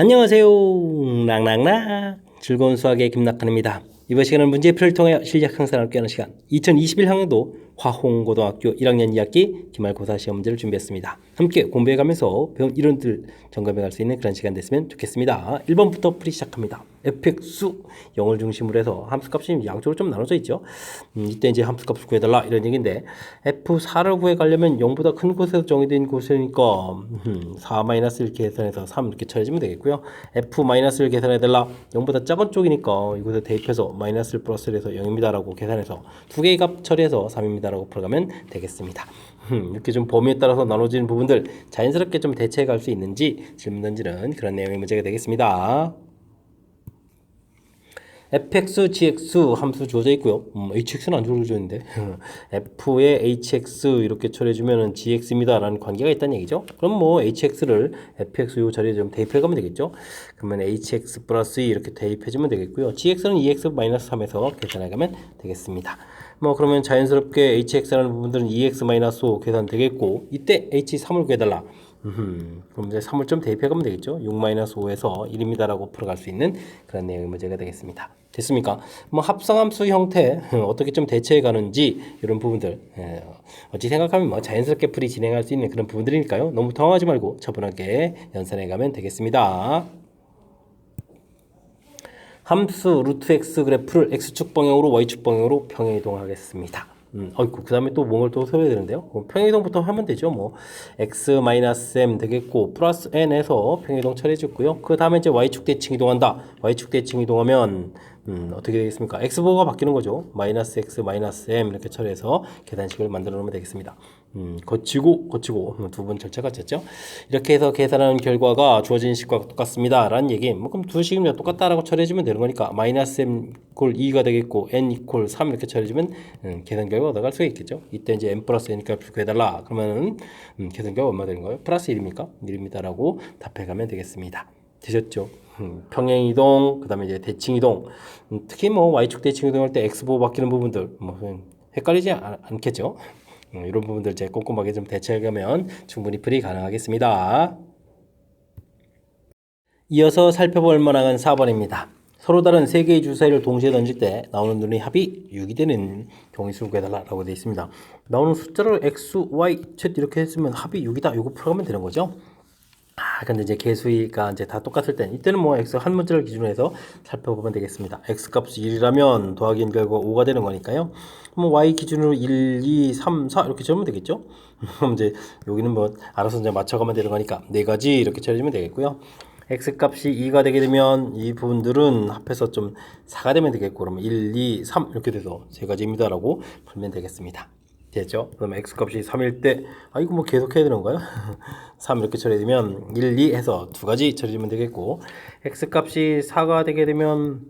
안녕하세요. 랑랑랑 즐거운 수학의 김낙한입니다. 이번 시간은 문제풀이를 통하여 실력 향상을 함께하는 시간 2021학년도 화홍고등학교 1학년 2학기 기말고사 시험 문제를 준비했습니다. 함께 공부해가면서 배운 이론들 점검해갈 수 있는 그런 시간 됐으면 좋겠습니다. 1번부터 풀이 시작합니다. fx 0을 중심으로 해서 함수값이 양쪽으로 좀 나눠져 있죠. 이때 이제 함수값을 구해달라 이런 얘기인데 f4를 구해가려면 0보다 큰 곳에서 정의된 곳이니까 4-1 계산해서 3 이렇게 처리해주면 되겠고요. f-1을 계산해달라 0보다 작은 쪽이니까 이곳에 대입해서 마이너스를 플러스를 해서 0입니다 라고 계산해서 두 개의 값 처리해서 3입니다 라고 풀어가면 되겠습니다. 이렇게 좀 범위에 따라서 나눠지는 부분들 자연스럽게 좀 대체해 갈 수 있는지 질문 던지는 그런 내용의 문제가 되겠습니다. fx, gx 함수 주어져 있고요. hx는 안 주어져 있는데 f에 hx 이렇게 처리해주면 gx입니다 라는 관계가 있다는 얘기죠. 그럼 뭐 hx를 fx 요 자리에 좀 대입해 가면 되겠죠. 그러면 hx 플러스 2 이렇게 대입해주면 되겠고요. gx는 2x-3에서 계산해 가면 되겠습니다. 뭐 그러면 자연스럽게 hx라는 부분들은 2x-5 계산되겠고 이때 h3을 구해달라. 그럼 이제 3을 좀 대입해가면 되겠죠. 6-5에서 1입니다 라고 풀어갈 수 있는 그런 내용의 문제가 되겠습니다. 됐습니까? 뭐 합성함수 형태 어떻게 좀 대체해 가는지 이런 부분들 어찌 생각하면 뭐 자연스럽게 풀이 진행할 수 있는 그런 부분들이니까요. 너무 당황하지 말고 차분하게 연산해 가면 되겠습니다. 함수 루트 x 그래프를 x축 방향으로 y축 방향으로 평행 이동하겠습니다. 그 다음에 또 뭔가를 또 세워야 되는데요. 평행이동부터 하면 되죠. 뭐 x-m 되겠고 플러스 n에서 평행이동 처리해줬고요. 그 다음에 이제 y축 대칭 이동한다. y축 대칭 이동하면 어떻게 되겠습니까? x번호가 바뀌는 거죠. 마이너스 x 마이너스 m 이렇게 처리해서 계산식을 만들어 놓으면 되겠습니다. 거치고 두 번 절차가 졌죠. 이렇게 해서 계산하는 결과가 주어진 식과 똑같습니다 라는 얘기. 뭐 그럼 두 식이 똑같다라고 처리해주면 되는 거니까 마이너스 m 이퀄 2가 되겠고 n 이퀄 3 이렇게 처리해주면 계산 결과 얻어갈 수가 있겠죠. 이때 이제 m 플러스 n 값을 구해달라 그러면은 계산 결과 얼마 되는 거예요? 플러스 1입니까? 1입니다 라고 답해가면 되겠습니다. 되셨죠? 평행이동, 그 다음에 이제 대칭이동, 특히 뭐 y축 대칭이동 할 때 x보호 바뀌는 부분들 뭐 헷갈리지 않겠죠? 이런 부분들 제 꼼꼼하게 좀 대처해가면 충분히 풀이 가능하겠습니다. 이어서 살펴볼 만한 4번입니다. 서로 다른 세 개의 주사위를 동시에 던질 때 나오는 눈의 합이 6이 되는 경우의 수를 구해달라고 되어 있습니다. 나오는 숫자를 x, y, z 이렇게 했으면 합이 6이다. 이거 풀어가면 되는 거죠. 근데 이제 개수가 이제 다 똑같을 땐 이때는 뭐 x 한 문자를 기준으로 해서 살펴보면 되겠습니다. x 값이 1이라면 더하기는 결과 5가 되는 거니까요. 뭐 y 기준으로 1, 2, 3, 4 이렇게 적으면 되겠죠. 그럼 이제 여기는 뭐 알아서 이제 맞춰가면 되는 거니까 네 가지 이렇게 처리하면 되겠고요. x 값이 2가 되게 되면 이 부분들은 합해서 좀 4가 되면 되겠고 그러면 1, 2, 3 이렇게 돼서 세 가지입니다라고 풀면 되겠습니다. 됐죠? 그럼 x값이 3일 때 이거 뭐 계속 해야 되는 건가요? 3 이렇게 처리되면 1, 2 해서 두 가지 처리되면 되겠고 x값이 4가 되게 되면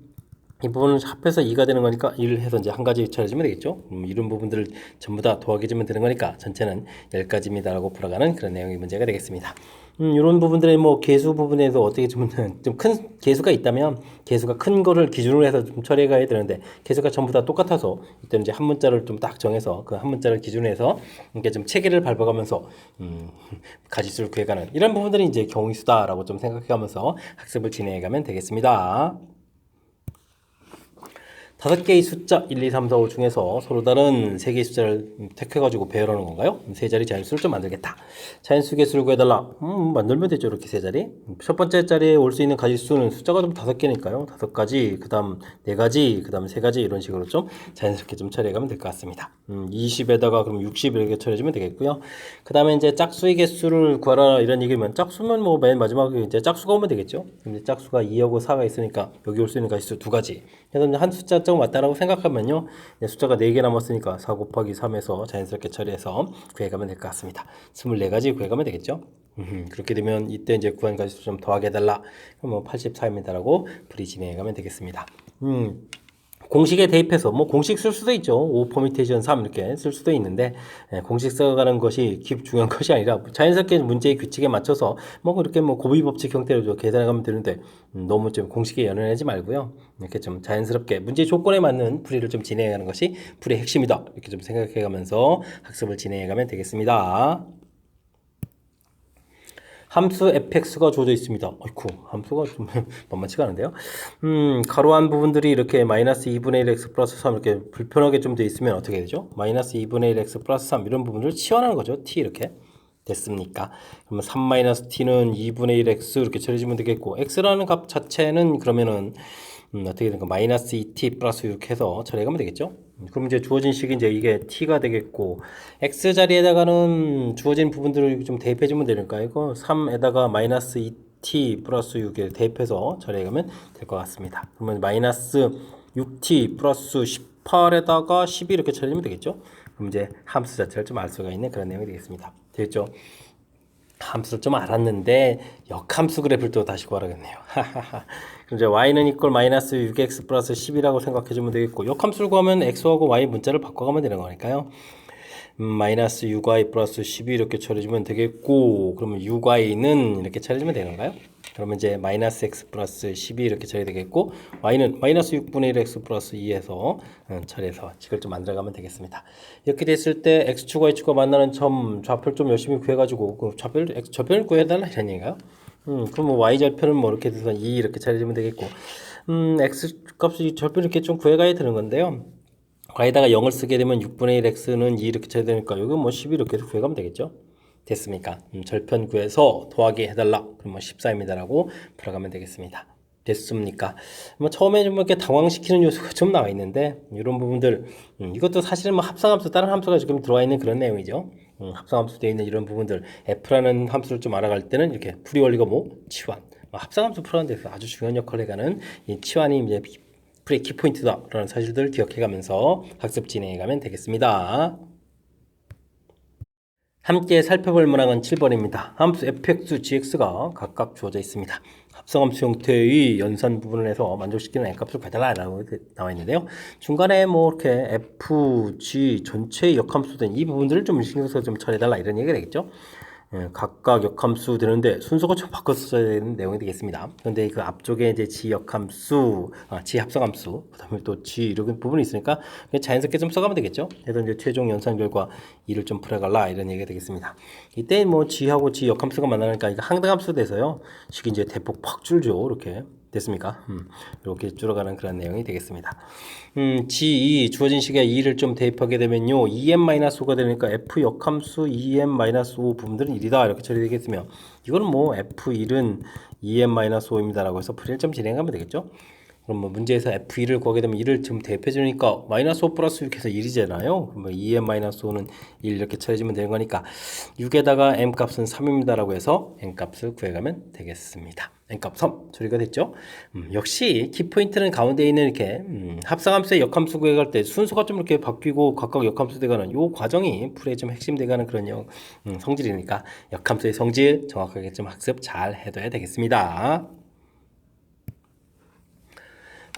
이 부분은 합해서 2가 되는 거니까 1 해서 이제 한 가지 처리해주면 되겠죠? 이런 부분들을 전부 다 더하기주면 되는 거니까 전체는 10가지입니다 라고 풀어가는 그런 내용의 문제가 되겠습니다. 이런 부분들의 뭐 개수 부분에서 어떻게 좀 큰 개수가 있다면 개수가 큰 거를 기준으로 해서 좀 처리해 가야 되는데 개수가 전부 다 똑같아서 이때는 이제 한 문자를 좀 딱 정해서 그 한 문자를 기준으로 해서 이렇게 좀 체계를 밟아가면서 가지수를 구해가는 이런 부분들이 이제 경우의 수다라고 좀 생각해가면서 학습을 진행해 가면 되겠습니다. 5개의 숫자 1, 2, 3, 4, 5 중에서 서로 다른 3개의 숫자를 택해가지고 배열하는 건가요? 세 자리 자연수를 좀 만들겠다. 자연수 개수를 구해달라. 만들면 되죠. 이렇게 세 자리. 첫 번째 자리에 올 수 있는 가지수는 숫자가 좀 5개니까요. 5가지, 그 다음 4가지, 그 다음 3가지 이런 식으로 좀 자연스럽게 좀 처리해가면 될 것 같습니다. 20에다가 그럼 60 이렇게 처리해주면 되겠고요. 그 다음에 이제 짝수의 개수를 구하라 이런 얘기면 짝수면 뭐 맨 마지막에 이제 짝수가 오면 되겠죠. 근데 짝수가 2하고 4가 있으니까 여기 올 수 있는 가지수 2가지. 그래서 한 숫자 좀 왔다라고 생각하면요. 숫자가 4개 남았으니까 4 곱하기 3에서 자연스럽게 처리해서 구해가면 될 것 같습니다. 24가지 구해가면 되겠죠. 그렇게 되면 이때 이제 구한 가지수 좀 더하게 해달라. 그럼 뭐 84입니다라고 풀이 진행해가면 되겠습니다. 공식에 대입해서 뭐 공식 쓸 수도 있죠. 5 퍼미테이션 3 이렇게 쓸 수도 있는데 공식 써가는 것이 중요한 것이 아니라 자연스럽게 문제의 규칙에 맞춰서 뭐 그렇게 뭐 고비 법칙 형태로 계산해 가면 되는데 너무 좀 공식에 연연하지 말고요. 이렇게 좀 자연스럽게 문제 조건에 맞는 풀이를 좀 진행해 가는 것이 풀이의 핵심이다. 이렇게 좀 생각해 가면서 학습을 진행해 가면 되겠습니다. 함수 fx가 주어져 있습니다. 아이쿠, 함수가 좀 만만치가 않은데요. 가로 한 부분들이 이렇게 마이너스 2분의 1 x 플러스 3 이렇게 불편하게 좀 돼 있으면 어떻게 되죠? 마이너스 2분의 1 x 플러스 3 이런 부분을 치환하는 거죠. t 이렇게. 됐습니까? 그러면 3-t는 2분의 1 x 이렇게 처리해주면 되겠고, x라는 값 자체는 그러면은 어떻게 되는가? 마이너스 2t 플러스 이렇게 해서 처리하면 되겠죠? 그럼 이제 주어진 식이 이제 이게 t가 되겠고, x 자리에다가는 주어진 부분들을 좀 대입해주면 되니까 이거 3에다가 마이너스 2t 플러스 6에 대입해서 처리하면 될 것 같습니다. 그러면 마이너스 6t 플러스 18에다가 12 이렇게 처리하면 되겠죠? 그럼 이제 함수 자체를 좀 알 수가 있는 그런 내용이 되겠습니다. 되겠죠? 함수를 좀 알았는데 역함수 그래프를 또 다시 구하라겠네요. 그럼 이제 y는 이퀄 마이너스 6x 플러스 10이라고 생각해주면 되겠고, 역함수를 구하면 x하고 y 문자를 바꿔가면 되는 거니까요. 마이너스 6y 플러스 12 이렇게 처리해주면 되겠고, 그러면 6y는 이렇게 처리해주면 되는 건가요? 그러면 이제 마이너스 x 플러스 12 이렇게 처리되겠고, y는 마이너스 6분의 1 x 플러스 2에서 처리해서 식을 좀 만들어가면 되겠습니다. 이렇게 됐을 때 x축과 y축과 만나는 점 좌표를 좀 열심히 구해가지고 그 좌표를 구해달라 이런 얘기인가요? 그럼 뭐 y절편은 뭐 이렇게 돼서 2 이렇게 처리해주면 되겠고, x 값이 절편 이렇게 좀 구해가야 되는 건데요. y에다가 0을 쓰게 되면 6분의 1 x는 2 이렇게 쳐야 되니까 여기 뭐 12 이렇게 해서 구해가면 되겠죠? 됐습니까? 절편 구해서 더하기 해달라. 그럼 뭐 14입니다라고 풀어가면 되겠습니다. 됐습니까? 뭐 처음에 좀 이렇게 당황시키는 요소가 좀 나와 있는데 이런 부분들 이것도 사실은 뭐 합성함수 다른 함수가 지금 들어와 있는 그런 내용이죠. 합성함수 되어 있는 이런 부분들 f라는 함수를 좀 알아갈 때는 이렇게 풀이 원리가 뭐 치환 합성함수 풀어가는 데서 아주 중요한 역할을 해가는 이 치환이 이제 풀의 키포인트다라는 사실들을 기억해가면서 학습 진행해가면 되겠습니다. 함께 살펴볼 문항은 7번입니다. 함수 fx, gx가 각각 주어져 있습니다. 합성함수 형태의 연산 부분을 해서 만족시키는 n값을 구해달라고 나와 있는데요. 중간에 뭐 이렇게 f, g 전체의 역함수된 이 부분들을 좀 신경 써서 좀 처리해달라 이런 얘기가 되겠죠. 각각 역함수 되는데 순서가 좀 바꿔서 써야 되는 내용이 되겠습니다. 그런데 그 앞쪽에 이제 지역함수, 지합성함수, 그다음에 또 지 이런 부분이 있으니까 자연스럽게 좀 써가면 되겠죠. 그래서 이제 최종 연산 결과 2를 좀 풀어갈라 이런 얘기가 되겠습니다. 이때 뭐 지하고 지 역함수가 만나니까 이거 항등함수 돼서요. 식이 이제 대폭 팍 줄죠. 이렇게. 됐습니까? 이렇게 줄어가는 그런 내용이 되겠습니다. G2 주어진 식에 2를 좀 대입하게 되면요. 2m-5가 되니까 F 역함수 2m-5 부분들은 1이다. 이렇게 처리되겠으며 이거는 뭐 F1은 2m-5입니다라고 해서 풀이를 좀 진행하면 되겠죠. 그럼 뭐 문제에서 F1을 구하게 되면 1을 좀 대입해 주니까 -5 플러스 6 해서 1이잖아요. 그럼 2m-5는 1 이렇게 처리해주면 되는 거니까 6에다가 m값은 3입니다라고 해서 n값을 구해가면 되겠습니다. n값 3 처리가 됐죠. 역시 키포인트는 가운데 있는 이렇게 합성함수의 역함수 구해갈 때 순서가 좀 이렇게 바뀌고 각각 역함수 돼가는 요 과정이 풀에 좀 핵심 돼가는 그런 성질이니까 역함수의 성질 정확하게 좀 학습 잘 해둬야 되겠습니다.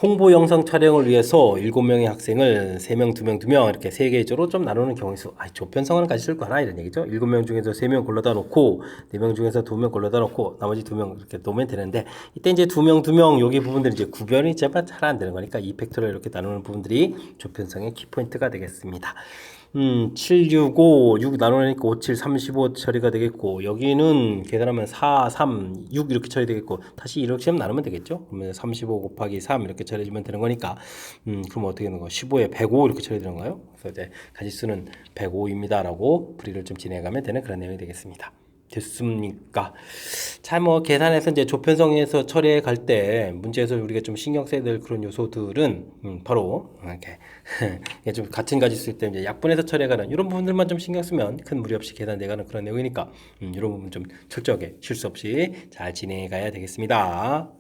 홍보 영상 촬영을 위해서 7명의 학생을 3명, 2명, 2명 이렇게 3개 조로 좀 나누는 경우수. 조편성어는까지 쓸 거나 이런 얘기죠. 7명 중에서 3명 골라다 놓고 4명 중에서 2명 골라다 놓고 나머지 2명 이렇게 놓으면 되는데 이때 이제 2명, 2명 여기 부분들이 이제 구별이 잘 안 되는 거니까 이 팩터를 이렇게 나누는 부분들이 조편성의 키포인트가 되겠습니다. 7, 6, 5, 6 나누니까 5, 7, 35 처리가 되겠고 여기는 계산하면 4, 3, 6 이렇게 처리되겠고 다시 이렇게 나누면 되겠죠. 그러면 35 곱하기 3 이렇게 처리해주면 되는 거니까 그럼 어떻게 되는 거? 15에 105 이렇게 처리되는 거예요. 그래서 이제 가지수는 105입니다 라고 풀이를 좀 진행하면 되는 그런 내용이 되겠습니다. 됐습니까? 잘 뭐 계산해서 이제 조편성에서 처리해 갈 때 문제에서 우리가 좀 신경 써야 될 그런 요소들은 바로 이렇게 좀 같은 가지수일 때 이제 약분해서 처리해가는 이런 부분들만 좀 신경 쓰면 큰 무리 없이 계산돼가는 그런 내용이니까 이런 부분 좀 철저하게 실수 없이 잘 진행해 가야 되겠습니다.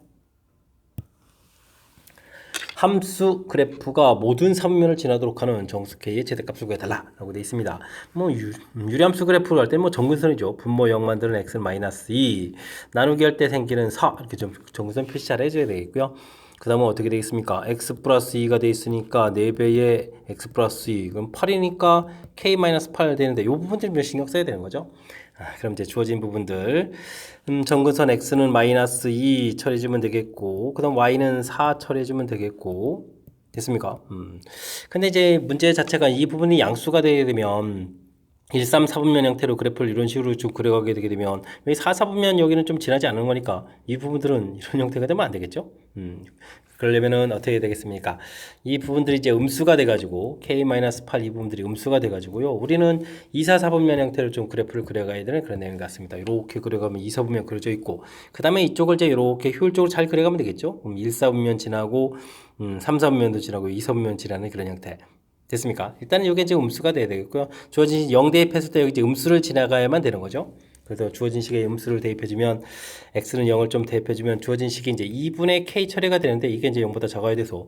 함수 그래프가 모든 3면을 지나도록 하는 정수 K의 최대값을 구해달라라고 되어 있습니다. 뭐 유리함수 그래프를 할 때 뭐 정근선이죠. 분모 0 만드는 x는 마이너스 2 나누기 할 때 생기는 4 이렇게 좀 정근선 표시 잘 해줘야 되겠고요. 그 다음은 어떻게 되겠습니까? x 플러스 2가 되어 있으니까 4배의 x 플러스 2 그럼 8이니까 k 마이너스 8 되는데 이 부분 좀 신경 써야 되는 거죠. 그럼 이제 주어진 부분들 정근선 x는 마이너스 2 처리해주면 되겠고 그 다음 y는 4 처리해주면 되겠고 됐습니까? 근데 이제 문제 자체가 이 부분이 양수가 되게 되면 1, 3, 4분면 형태로 그래프를 이런 식으로 쭉 그려가게 되게 되면 여기 4, 4분면 여기는 좀 지나지 않은 거니까 이 부분들은 이런 형태가 되면 안 되겠죠? 그러려면은 어떻게 되겠습니까? 이 부분들이 이제 음수가 돼가지고 K-8 이 부분들이 음수가 돼가지고요. 우리는 2, 4, 4분면 형태로 좀 그래프를 그려가야 되는 그런 내용 같습니다. 이렇게 그려가면 2, 4분면 그려져 있고 그 다음에 이쪽을 이제 이렇게 효율적으로 잘 그려가면 되겠죠? 1, 4분면 지나고 3, 4분면도 지나고 2, 4분면 지나는 그런 형태. 됐습니까? 일단은 이게 이제 음수가 돼야 되겠고요. 주어진 0 대입했을 때 여기 이제 음수를 지나가야만 되는 거죠. 그래서 주어진 식에 음수를 대입해주면 x는 0을 좀 대입해주면 주어진 식이 이제 2분의 k 처리가 되는데 이게 이제 0보다 적어야 돼서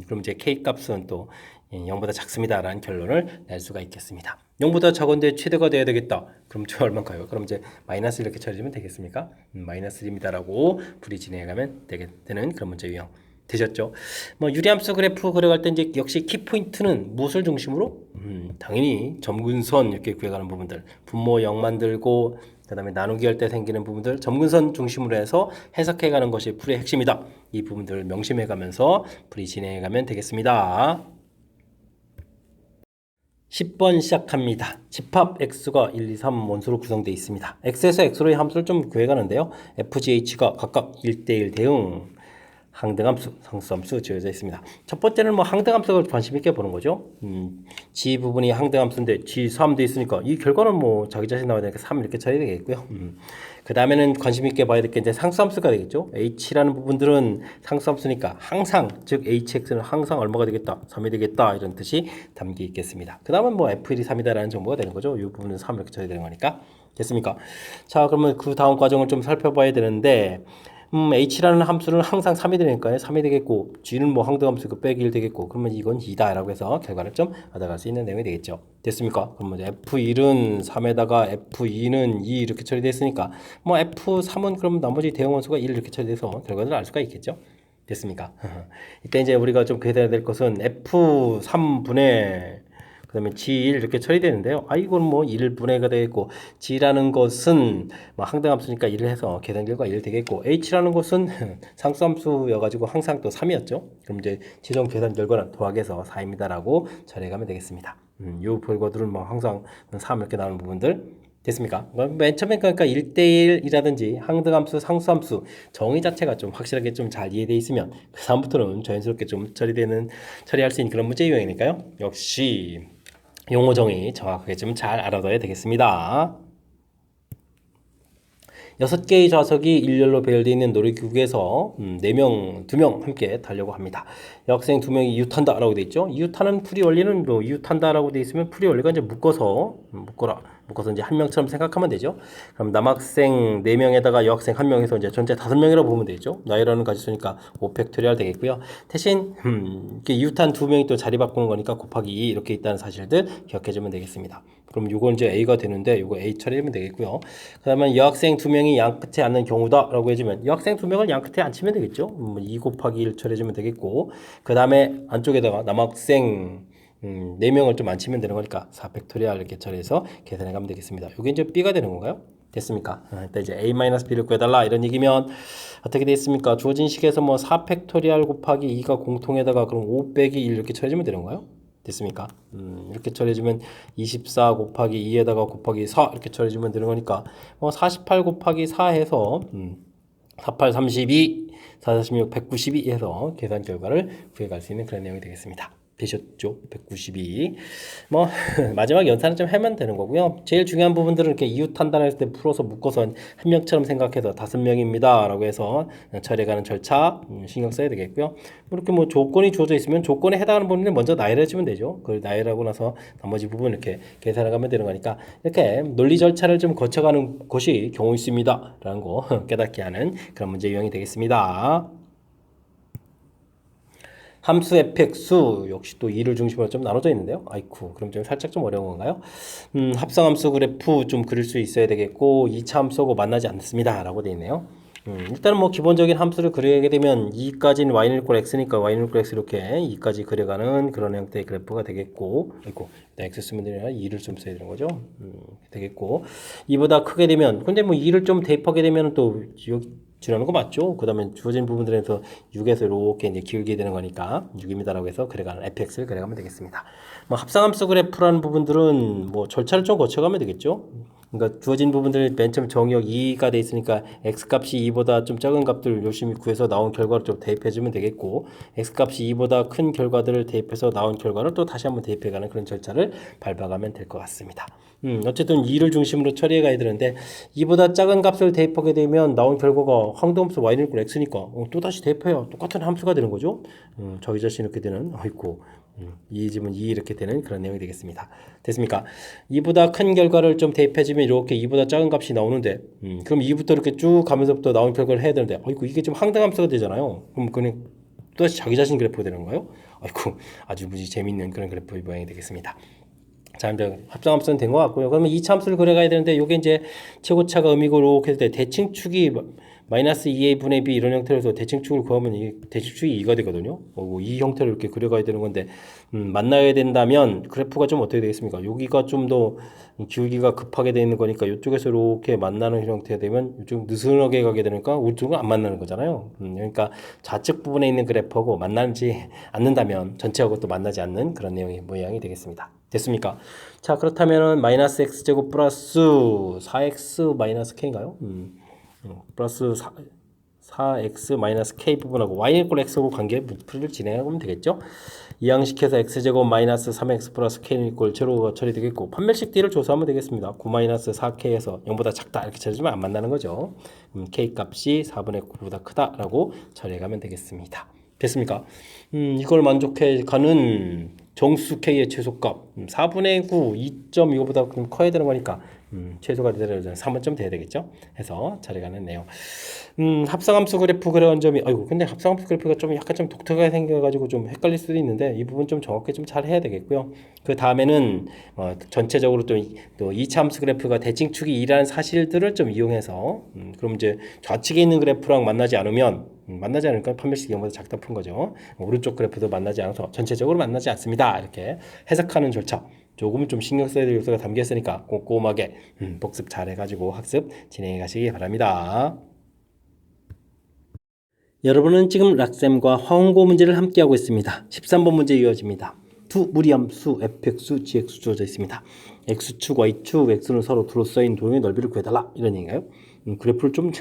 그럼 이제 k 값은 또 0보다 작습니다라는 결론을 낼 수가 있겠습니다. 0보다 적은데 최대가 돼야 되겠다. 그럼 저 얼마인가요? 그럼 이제 마이너스 이렇게 처리하면 되겠습니까? 마이너스 1입니다라고 불이 진행하면 되는 그런 문제 유형. 되셨죠? 뭐 유리함수 그래프 그려갈 때 이제 역시 키포인트는 무엇을 중심으로? 당연히 점근선 이렇게 구해가는 부분들, 분모 0 만들고 그다음에 나누기 할 때 생기는 부분들 점근선 중심으로 해서 해석해가는 것이 풀이의 핵심이다. 이 부분들을 명심해가면서 풀이 진행해가면 되겠습니다. 10번 시작합니다. 집합 x가 1, 2, 3 원수로 구성되어 있습니다. x에서 x로의 함수를 좀 구해가는데요. fgh가 각각 1대1 대응 항등함수, 상수함수 지어져 있습니다. 첫 번째는 뭐 항등함수를 관심 있게 보는 거죠. g 부분이 항등함수인데 g 3돼 있으니까 이 결과는 뭐 자기 자신 나와야 되니까 3 이렇게 쳐야 되겠고요. 그 다음에는 관심 있게 봐야 될 게 이제 상수함수가 되겠죠. h라는 부분들은 상수함수니까 항상 즉 hx는 항상 얼마가 되겠다, 3이 되겠다 이런 뜻이 담겨 있겠습니다. 그 다음은 뭐 f1이 3이다라는 정보가 되는 거죠. 이 부분은 3 이렇게 쳐야 되는 거니까. 됐습니까? 자, 그러면 그 다음 과정을 좀 살펴봐야 되는데. h라는 함수는 항상 3이 되니까요. 3이 되겠고 g는 뭐 항등함수고 빼기 1 되겠고 그러면 이건 2다 라고 해서 결과를 좀 얻어갈 수 있는 내용이 되겠죠. 됐습니까? 그러면 f1은 3에다가 f2는 2 이렇게 처리됐으니까 뭐 f3은 그럼 나머지 대응원수가 1 이렇게 처리돼서 결과를 알 수가 있겠죠. 됐습니까? 이때 이제 우리가 좀 기대해야 될 것은 f3분의 그 다음에 G1 이렇게 처리되는데요. 이건 뭐 1분해가 되겠고 G라는 것은 뭐 항등함수니까 1을 해서 계산 결과 1 되겠고 H라는 것은 상수함수여가지고 항상 또 3이었죠. 그럼 이제 최종 계산 결과는 더하기해서 4입니다라고 처리해가면 되겠습니다. 요 결과들은 뭐 항상 3 이렇게 나오는 부분들 됐습니까? 맨 처음에 그러니까 1대1이라든지 항등함수, 상수함수 정의 자체가 좀 확실하게 좀 잘 이해되어 있으면 그 다음부터는 자연스럽게 좀 처리할 수 있는 그런 문제 유형이니까요. 역시 용어 정의 정확하게 좀 잘 알아둬야 되겠습니다. 6개의 좌석이 일렬로 배열되어 있는 놀이기구에서 4명, 2명 함께 타려고 합니다. 여학생 2명이 이웃한다라고 되어 있죠. 이웃하는 풀이 원리는 뭐 이웃한다라고 되어 있으면 풀이 원리가 이제 묶어서 이제 한 명처럼 생각하면 되죠. 그럼 남학생 4명에다가 여학생 1명에서 이제 전체 5명이라고 보면 되죠. 나이라는 가지수니까 5팩토리얼 되겠고요. 대신 이렇게 이웃한 2명이 또 자리 바꾸는 거니까 곱하기 2 이렇게 있다는 사실들 기억해주면 되겠습니다. 그럼 이건 이제 A가 되는데 이거 A 처리하면 되겠고요. 그 다음에 여학생 2명이 양 끝에 앉는 경우다 라고 해주면 여학생 2명을 양 끝에 앉히면 되겠죠. 2 곱하기 1 처리해주면 되겠고 그 다음에 안쪽에다가 남학생 4명을 좀 앉히면 되는 거니까 4팩토리얼 이렇게 처리해서 계산해 가면 되겠습니다. 이게 이제 B가 되는 건가요? 됐습니까? 일단 이제 A-B를 구해달라 이런 얘기면 어떻게 되겠습니까? 주어진 식에서 뭐 4팩토리얼 곱하기 2가 공통에다가 그럼 5 빼기 1 이렇게 처리해주면 되는 거예요? 됐습니까? 이렇게 처리해주면 24 곱하기 2에다가 곱하기 4 이렇게 처리해주면 되는 거니까 뭐 48 곱하기 4 해서 48, 32, 4, 46, 192 해서 계산 결과를 구해갈 수 있는 그런 내용이 되겠습니다. 되셨죠? 192. 뭐 마지막 연산은 좀 하면 되는 거고요. 제일 중요한 부분들은 이렇게 이웃 판단할 때 풀어서 묶어서 한 명처럼 생각해서 5명입니다 라고 해서 처리해가는 절차 신경 써야 되겠고요. 이렇게 뭐 조건이 주어져 있으면 조건에 해당하는 부분을 먼저 나열해 주면 되죠. 그 나열하고 나서 나머지 부분 이렇게 계산해 가면 되는 거니까 이렇게 논리 절차를 좀 거쳐가는 것이 경우 있습니다 라는 거 깨닫게 하는 그런 문제 유형이 되겠습니다. 함수 fx수 역시 또 2를 중심으로 좀 나눠져 있는데요. 아이쿠, 그럼 좀 살짝 좀 어려운 건가요? 합성함수 그래프 좀 그릴 수 있어야 되겠고 2차 함수하고 만나지 않습니다 라고 되어 있네요. 일단은 뭐 기본적인 함수를 그리게 되면 2까지는 y는 equal x니까 y는 equal x 이렇게 2까지 그려가는 그런 형태의 그래프가 되겠고 아이고 x 쓰면 되냐 2를 좀 써야 되는 거죠. 되겠고 2보다 크게 되면 근데 뭐 2를 좀 대입하게 되면 또 여기 줄여놓은 거 맞죠? 그 다음에 주어진 부분들에서 6에서 이렇게 이제 기울게 되는 거니까 6입니다라고 해서 그래가는 fx를 그래가면 되겠습니다. 뭐 합성함수 그래프라는 부분들은 뭐 절차를 좀 거쳐가면 되겠죠? 그러니까 주어진 부분들 맨 처음 정의역 2가 돼 있으니까 x값이 2보다 좀 작은 값들 열심히 구해서 나온 결과를 좀 대입해주면 되겠고, x값이 2보다 큰 결과들을 대입해서 나온 결과를 또 다시 한번 대입해가는 그런 절차를 밟아가면 될 것 같습니다. 어쨌든 2를 중심으로 처리해 가야 되는데 2보다 작은 값을 대입하게 되면 나온 결과가 항등함수 y는 equal x니까 또다시 대입해요. 똑같은 함수가 되는 거죠. 저기 자신 이렇게 되는 아이고 2집은 2 이렇게 되는 그런 내용이 되겠습니다. 됐습니까? 2보다 큰 결과를 좀 대입해주면 이렇게 2보다 작은 값이 나오는데 그럼 2부터 이렇게 쭉 가면서부터 나온 결과를 해야 되는데 아이고 이게 좀 항등함수가 되잖아요. 그럼 그냥 또다시 자기 자신 그래프가 되는 거예요? 아이고 아주 무지 재밌는 그런 그래프 모양이 되겠습니다. 자, 이제 합성함수는 된 것 같고요. 그러면 2차 함수를 그려가야 되는데 요게 이제 최고차가 음이고 이렇게 했을 때 대칭축이 마이너스 2a 분의 b 이런 형태로 해서 대칭축을 구하면 이 대칭축이 2가 되거든요. 이 형태로 이렇게 그려가야 되는 건데 만나야 된다면 그래프가 좀 어떻게 되겠습니까? 여기가 좀 더 기울기가 급하게 되어 있는 거니까 이쪽에서 이렇게 만나는 형태가 되면 이쪽 느슨하게 가게 되니까 우쪽은 안 만나는 거잖아요. 그러니까 좌측 부분에 있는 그래프하고 만나지 않는다면 전체하고 또 만나지 않는 그런 내용의 모양이 되겠습니다. 됐습니까? 자, 그렇다면은 마이너스 x제곱 플러스 4x 마이너스 k인가요? 플러스 4x 마이너스 k 부분하고 y는 equal x하고 관계 풀이를 진행하면 되겠죠? 이항식해서 x제곱 마이너스 3x 플러스 k는 equal 제로가 처리되겠고 판별식 d를 조사하면 되겠습니다. 9 마이너스 4k에서 0보다 작다 이렇게 처리하면 안 만나는 거죠. k 값이 4분의 9보다 크다라고 처리해가면 되겠습니다. 됐습니까? 이걸 만족해 가는 정수 k의 최소값 4분의 9, 2점 이거보다 좀 커야 되는 거니까 최소가 되려면 3점 돼야 되겠죠? 해서 처리가는 내용. 합성함수 그래프 그려간 점이 아이고 근데 합성함수 그래프가 좀 약간 좀 독특하게 생겨가지고 좀 헷갈릴 수도 있는데 이 부분 좀 정확히 좀 잘 해야 되겠고요. 그 다음에는 전체적으로 또 2차 함수 그래프가 대칭축이 2라는 사실들을 좀 이용해서 그럼 이제 좌측에 있는 그래프랑 만나지 않으니까 판별식이 0보다 작다 푼 거죠. 오른쪽 그래프도 만나지 않아서 전체적으로 만나지 않습니다. 이렇게 해석하는 절차. 조금 좀 신경 써야 될 요소가 담겨 있으니까 꼼꼼하게 복습 잘 해가지고 학습 진행해 가시기 바랍니다. 여러분은 지금 락쌤과 화원고 문제를 함께하고 있습니다. 13번 문제 이어집니다. 두 무리함수 fx, gx 주어져 있습니다. x축, y축, x는 서로 둘러싸인 도형의 넓이를 구해달라 이런 얘기인가요? 그래프를 좀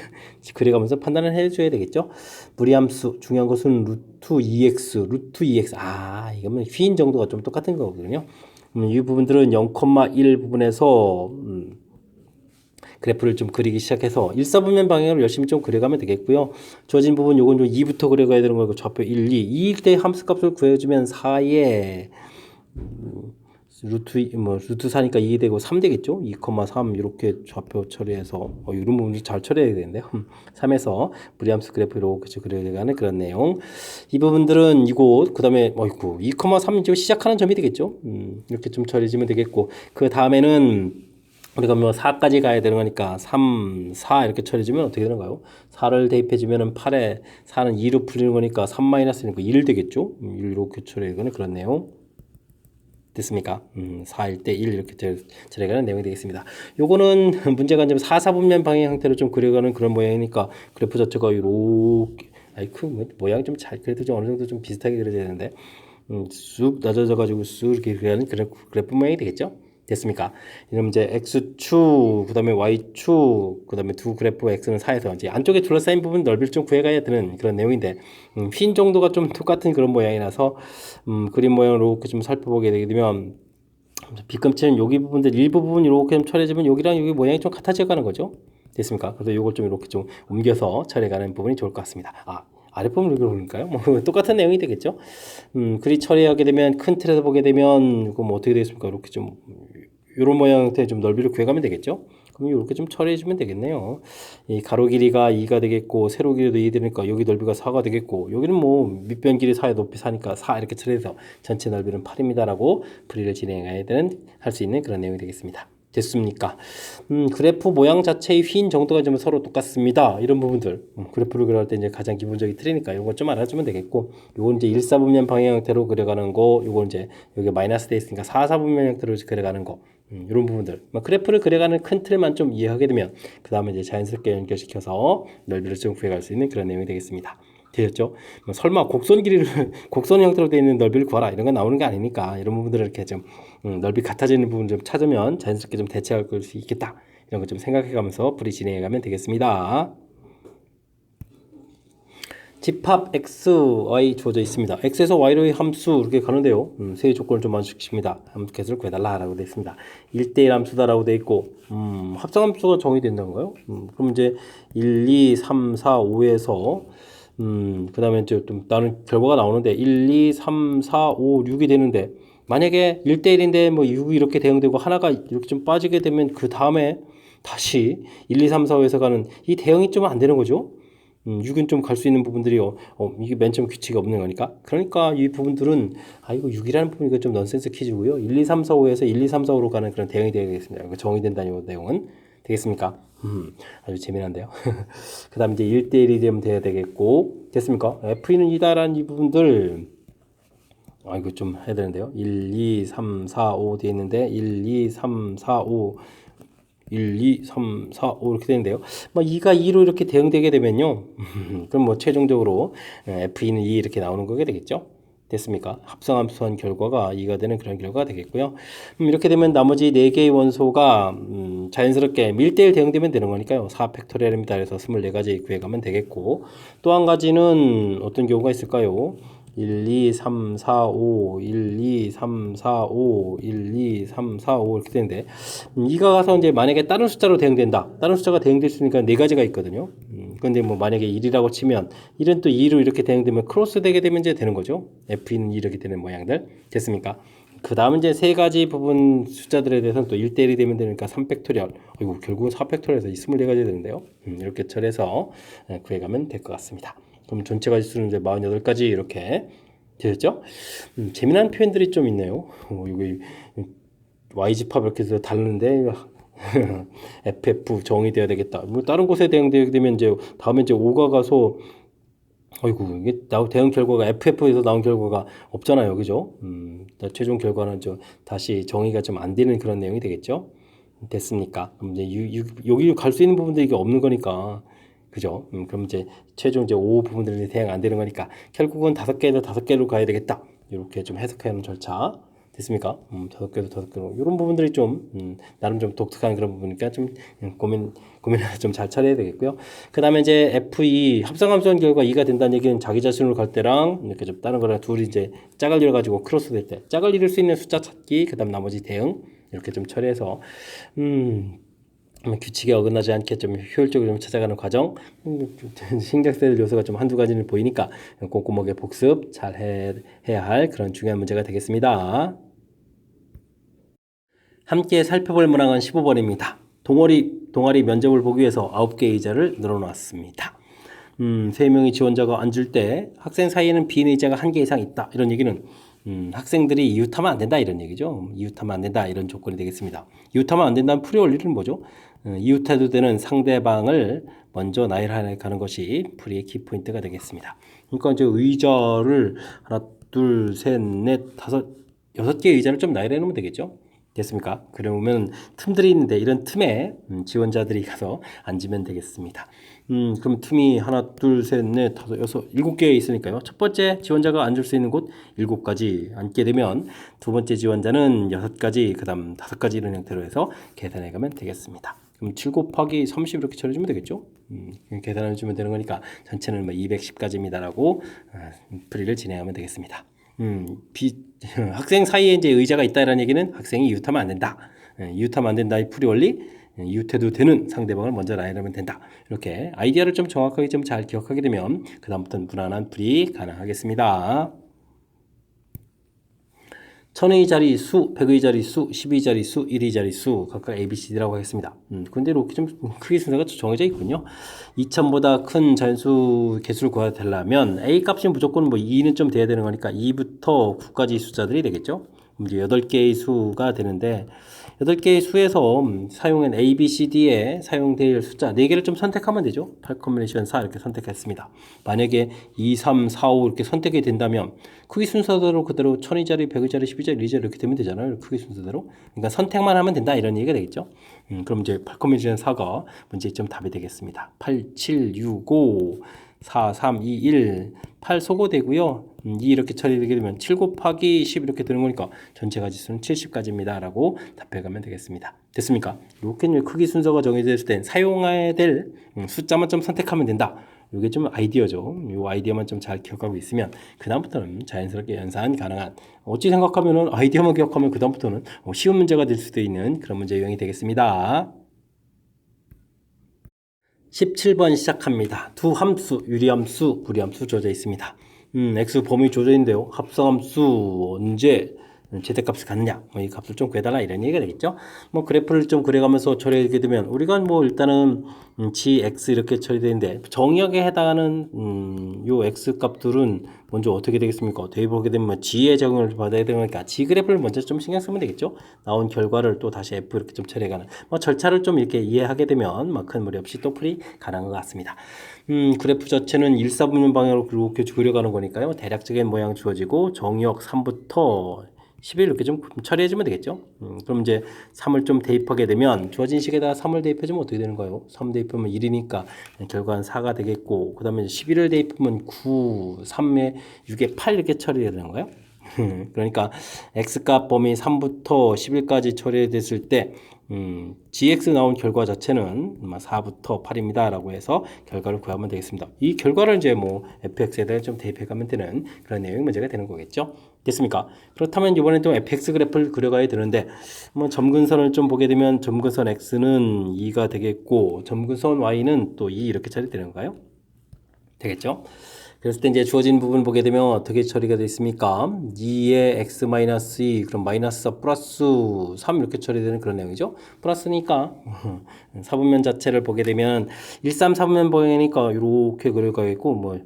그려가면서 판단을 해줘야 되겠죠. 무리함수 중요한 것은 루트 2x 이거는 휘인 정도가 좀 똑같은 거거든요. 이 부분들은 0,1 부분에서 그래프를 좀 그리기 시작해서 1, 4분면 방향으로 열심히 좀 그려가면 되겠고요. 주어진 부분 요건 좀 2부터 그려가야 되는 거고 좌표 1, 2 2일 때 함수값을 구해주면 4에 루트 4니까 2 되고 3 되겠죠? 2,3 이렇게 좌표 처리해서 이런 부분을 잘 처리해야 되는데요. 3에서 무리함수 그래프 이렇게 그려가는 그런 내용. 이 부분들은 이곳 그 다음에 2,3 시작하는 점이 되겠죠? 이렇게 좀 처리해주면 되겠고 그 다음에는 우리가 4까지 가야 되는 거니까 3, 4 이렇게 처리해주면 어떻게 되는가요? 4를 대입해주면 8에 4는 2로 풀리는 거니까 3 마이너스니까 1 되겠죠? 1 이렇게 처리해가는 그런 내용. 됐습니까? 4일 때 1 이렇게 처리해가는 내용이 되겠습니다. 요거는 문제가 이제 4, 4분면 방향 형태로 좀 그려가는 그런 모양이니까 그래프 자체가 이렇게 모양이 좀 잘 그래도 좀 어느 정도 좀 비슷하게 그려져야 되는데 쑥 낮아져 가지고 쑥 이렇게 그려가는 그래프 모양이 되겠죠? 됐습니까? 이러면 이제 x축, 그 다음에 y축, 그 다음에 두 그래프 x는 4에서 이제 안쪽에 둘러싸인 부분 넓이를 좀 구해가야 되는 그런 내용인데 휜 정도가 좀 똑같은 그런 모양이라서 그림 모양으로 이렇게 좀 살펴보게 되게 되면 빗금치는 여기 부분들 일부 부분 이렇게 좀 처리해주면 여기랑 여기 모양이 좀 같아져 가는 거죠. 됐습니까? 그래서 이걸 좀 이렇게 좀 옮겨서 처리해가는 부분이 좋을 것 같습니다. 아랫부분을 그려볼까요? 똑같은 내용이 되겠죠. 그리 처리하게 되면 큰 틀에서 보게 되면 이거 어떻게 되겠습니까? 이렇게 좀 이런 모양 형태의 좀 넓이를 구해가면 되겠죠. 그럼 이렇게 좀 처리해주면 되겠네요. 이 가로 길이가 2가 되겠고 세로 길이도 2 되니까 여기 넓이가 4가 되겠고 여기는 밑변 길이 4에 높이 4니까 4 이렇게 처리해서 전체 넓이는 8입니다라고 풀이를 진행해야 되는 할 수 있는 그런 내용이 되겠습니다. 됐습니까? 그래프 모양 자체의 휜 정도가 좀 서로 똑같습니다. 이런 부분들 그래프를 그려갈 때 이제 가장 기본적인 틀이니까 이건 좀 알아주면 되겠고 요건 이제 1, 4분면 방향 형태로 그려가는 거 요건 이제 여기 마이너스 돼 있으니까 4, 4분면 형태로 그려가는 거 이런 부분들. 그래프를 그려가는 큰 틀만 좀 이해하게 되면 그 다음에 이제 자연스럽게 연결시켜서 넓이를 좀 구해갈 수 있는 그런 내용이 되겠습니다. 되셨죠? 설마 곡선 길이를 곡선 형태로 되어 있는 넓이를 구하라 이런 건 나오는 게 아니니까 이런 부분들을 이렇게 좀 넓이 같아지는 부분 좀 찾으면 자연스럽게 좀 대체할 수 있겠다 이런 거 좀 생각해가면서 풀이 진행해가면 되겠습니다. 집합 x, y 주어져 있습니다. x에서 y로의 함수 이렇게 가는데요. 세 조건을 좀 만족시킵니다. 함수 개수를 구해달라라고 되어 있습니다. 1대1 함수다라고 되어 있고 합성함수가 정의된다는가요? 그럼 이제 1, 2, 3, 4, 5에서 그 다음에 이제 좀 다른 결과가 나오는데 1, 2, 3, 4, 5, 6이 되는데 만약에 1대1인데 뭐 6이 이렇게 대응되고 하나가 이렇게 좀 빠지게 되면 그 다음에 다시 1, 2, 3, 4, 5에서 가는 이 대응이 좀 안 되는 거죠. 6은 좀 갈 수 있는 부분들이요. 이게 맨 처음 규칙이 없는 거니까. 그러니까 이 부분들은 이거 6이라는 부분이 이거 좀 넌센스 퀴즈고요. 1, 2, 3, 4, 5에서 1, 2, 3, 4, 5로 가는 그런 대응이 되겠습니다. 정의된다는 내용은 되겠습니까? 아주 재미난데요. 그 다음 이제 1대1이 되면 돼야 되겠고 됐습니까? F는 이다라는 이 부분들 이거 좀 해야 되는데요. 1, 2, 3, 4, 5 되어 있는데 1, 2, 3, 4, 5 1, 2, 3, 4, 5 이렇게 되는데요. 2가 2로 이렇게 대응되게 되면요. 그럼 최종적으로 F2는 2 이렇게 나오는 거게 되겠죠. 됐습니까? 합성함수한 결과가 2가 되는 그런 결과가 되겠고요. 이렇게 되면 나머지 4개의 원소가 자연스럽게 1대1 대응되면 되는 거니까요. 4팩토리얼입니다. 그래서 24가지 구해가면 되겠고 또 한 가지는 어떤 경우가 있을까요? 1, 2, 3, 4, 5, 1, 2, 3, 4, 5, 1, 2, 3, 4, 5 이렇게 되는데 이가 가서 이제 만약에 다른 숫자로 대응된다. 다른 숫자가 대응될 수 있으니까 4가지가 있거든요. 근데 만약에 1이라고 치면 1은 또 2로 이렇게 대응되면 크로스 되게 되면 이제 되는 거죠. F는 이렇게 되는 모양들. 됐습니까? 그 다음 이제 3가지 부분 숫자들에 대해서는 또 1대1이 되면 되니까 3팩토리얼. 결국은 4팩토리얼에서 24가지 되는데요. 이렇게 처리해서 구해가면 될 것 같습니다. 그럼 전체 가지수는 이제 48가지 이렇게 되었죠? 재미난 표현들이 좀 있네요. 여기 Y집합 이렇게 해서 다르는데 FF 정의되어야 되겠다. 다른 곳에 대응되게 되면 이제 다음에 이제 5가 가서 이게 대응 결과가 FF에서 나온 결과가 없잖아요. 그죠? 최종 결과는 다시 정의가 좀 안 되는 그런 내용이 되겠죠? 됐습니까? 그럼 이제 여기 갈 수 있는 부분들이 이게 없는 거니까 그죠? 그럼 이제 최종 이제 5 부분들이 대응 안 되는 거니까 결국은 5개에서 5개로 가야 되겠다. 이렇게 좀 해석하는 절차 됐습니까? 5개에서 5개로 이런 부분들이 좀 나름 좀 독특한 그런 부분이니까 좀 고민해서 좀 잘 처리해야 되겠고요. 그 다음에 이제 F2 합성함수한 결과 2가 된다는 얘기는 자기 자신으로 갈 때랑 이렇게 좀 다른 거랑 둘이 이제 짝을 이뤄 가지고 크로스 될 때 짝을 이룰 수 있는 숫자 찾기 그 다음 나머지 대응 이렇게 좀 처리해서 규칙에 어긋나지 않게 좀 효율적으로 좀 찾아가는 과정 신경 써야 될 요소가 좀 한두 가지는 보이니까 꼼꼼하게 복습 잘 해야 할 그런 중요한 문제가 되겠습니다. 함께 살펴볼 문항은 15번입니다. 동아리 면접을 보기 위해서 9개 의자를 늘어놨습니다. 3명의 지원자가 앉을 때 학생 사이에는 빈 의자가 1개 이상 있다. 이런 얘기는 학생들이 이웃하면 안 된다 이런 얘기죠. 이웃하면 안 된다 이런 조건이 되겠습니다. 이웃하면 안 된다는 풀이 원리는 뭐죠? 이웃해도 되는 상대방을 먼저 나열해 가는 것이 풀이의 키포인트가 되겠습니다. 그러니까 이제 의자를 하나, 둘, 셋, 넷, 다섯, 6개 의자를 좀 나열해 놓으면 되겠죠. 됐습니까? 그러면 틈들이 있는데 이런 틈에 지원자들이 가서 앉으면 되겠습니다. 그럼 틈이 하나, 둘, 셋, 넷, 다섯, 여섯, 7개 있으니까요. 첫 번째 지원자가 앉을 수 있는 곳 7가지 앉게 되면 두 번째 지원자는 6가지, 그 다음 5가지 이런 형태로 해서 계산해 가면 되겠습니다. 그럼 7 곱하기 30 이렇게 처리해주면 되겠죠? 계산해 주면 되는 거니까 전체는 210가지입니다라고 풀이를 진행하면 되겠습니다. 학생 사이에 이제 의자가 있다라는 얘기는 학생이 이웃하면 안 된다. 이웃하면 안 된다의 풀이 원리. 이웃해도 되는 상대방을 먼저 나열하면 된다. 이렇게 아이디어를 좀 정확하게 좀 잘 기억하게 되면 그 다음부터는 무난한 풀이 가능하겠습니다. 1000의 자리수, 100의 자리수, 10의 자리수, 1의 자리수 각각 ABCD라고 하겠습니다. 근데 이렇게 좀 크기 순서가 정해져 있군요. 2000보다 큰 자연수 개수를 구해야 되려면 A 값이 무조건 2는 좀 돼야 되는 거니까 2부터 9까지 숫자들이 되겠죠. 이제 8개의 수가 되는데 8개의 수에서 사용한 A, B, C, D에 사용될 숫자 4개를 좀 선택하면 되죠. 8 컴비네이션 4 이렇게 선택했습니다. 만약에 2, 3, 4, 5 이렇게 선택이 된다면 크기 순서대로 그대로 1000위짜리, 100위짜리, 10위짜리, 2위짜리 이렇게 되면 되잖아요. 크기 순서대로. 그러니까 선택만 하면 된다 이런 얘기가 되겠죠. 그럼 이제 8 컴비네이션 4가 문제점 답이 되겠습니다. 8, 7, 6, 5, 4, 3, 2, 1, 8 소거되고요. 2 이렇게 처리되게 되면 7 곱하기 10 이렇게 되는 거니까 전체 가지수는 70가지입니다. 라고 답해가면 되겠습니다. 됐습니까? 이렇게 크기 순서가 정해졌을 땐 사용해야 될 숫자만 좀 선택하면 된다. 이게 좀 아이디어죠. 이 아이디어만 좀 잘 기억하고 있으면 그 다음부터는 자연스럽게 연산 가능한, 어찌 생각하면은 아이디어만 기억하면 그 다음부터는 쉬운 문제가 될 수도 있는 그런 문제 유형이 되겠습니다. 17번 시작합니다. 두 함수, 유리함수, 무리함수 주어져 있습니다. x 범위 조절인데요. 합성함수 언제 최대값을 갖느냐, 이 값을 좀 구해달라 이런 얘기가 되겠죠. 그래프를 좀 그려가면서 처리하게 되면 우리가 일단은 gx 이렇게 처리되는데 정의역에 해당하는 요 x 값들은 먼저 어떻게 되겠습니까? 대입하게 되면 g의 적용을 받아야 되니까 g 그래프를 먼저 좀 신경 쓰면 되겠죠. 나온 결과를 또 다시 f 이렇게 좀 처리해가는 절차를 좀 이렇게 이해하게 되면 큰 무리 없이 또 풀이 가능한 것 같습니다. 그래프 자체는 1, 4분면 방향으로 이렇게 그려가는 거니까요. 대략적인 모양 주어지고 정의역 3부터 11 이렇게 좀 처리해주면 되겠죠. 그럼 이제 3을 좀 대입하게 되면 주어진 식에다가 3을 대입해주면 어떻게 되는가요? 3 대입하면 1이니까 결과는 4가 되겠고, 그 다음에 11을 대입하면 9, 3에 6에 8 이렇게 처리해야 되는 거예요. 그러니까 x값 범위 3부터 11까지 처리됐을 때 gx 나온 결과 자체는 4부터 8입니다 라고 해서 결과를 구하면 되겠습니다. 이 결과를 이제 fx에 대해 좀 대입해 가면 되는 그런 내용 문제가 되는 거겠죠. 됐습니까? 그렇다면 이번에 또 fx 그래프를 그려가야 되는데 점근선을 좀 보게 되면 점근선 x는 2가 되겠고 점근선 y는 또 2 이렇게 처리되는 건가요? 되겠죠? 그랬을 때 이제 주어진 부분 보게 되면 어떻게 처리가 되어 있습니까? 2에 x-2 그럼 마이너스 4 플러스 3 이렇게 처리되는 그런 내용이죠. 플러스니까 4분면 자체를 보게 되면 1, 3, 4분면 방향이니까 이렇게 그려가겠고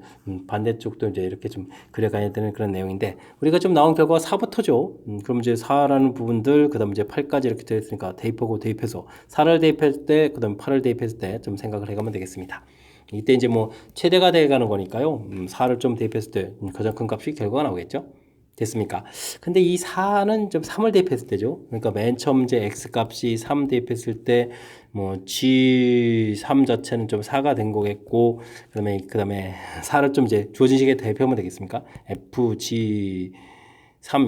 반대쪽도 이제 이렇게 좀 그려가야 되는 그런 내용인데 우리가 좀 나온 결과가 4부터죠. 그럼 이제 4라는 부분들 그 다음 이제 8까지 이렇게 되어 있으니까 대입하고 대입해서 4를 대입할 때 그 다음 8을 대입했을 때 좀 생각을 해가면 되겠습니다. 이때 이제 최대가 돼가는 거니까요. 4를 좀 대입했을 때 가장 큰 값이 결과가 나오겠죠. 됐습니까? 근데 이 4는 좀 3을 대입했을 때죠. 그러니까 맨 처음 이제 x 값이 3 대입했을 때 g3 자체는 좀 4가 된 거겠고, 그다음에 4를 좀 이제 주어진 식에 대입하면 되겠습니까? fg3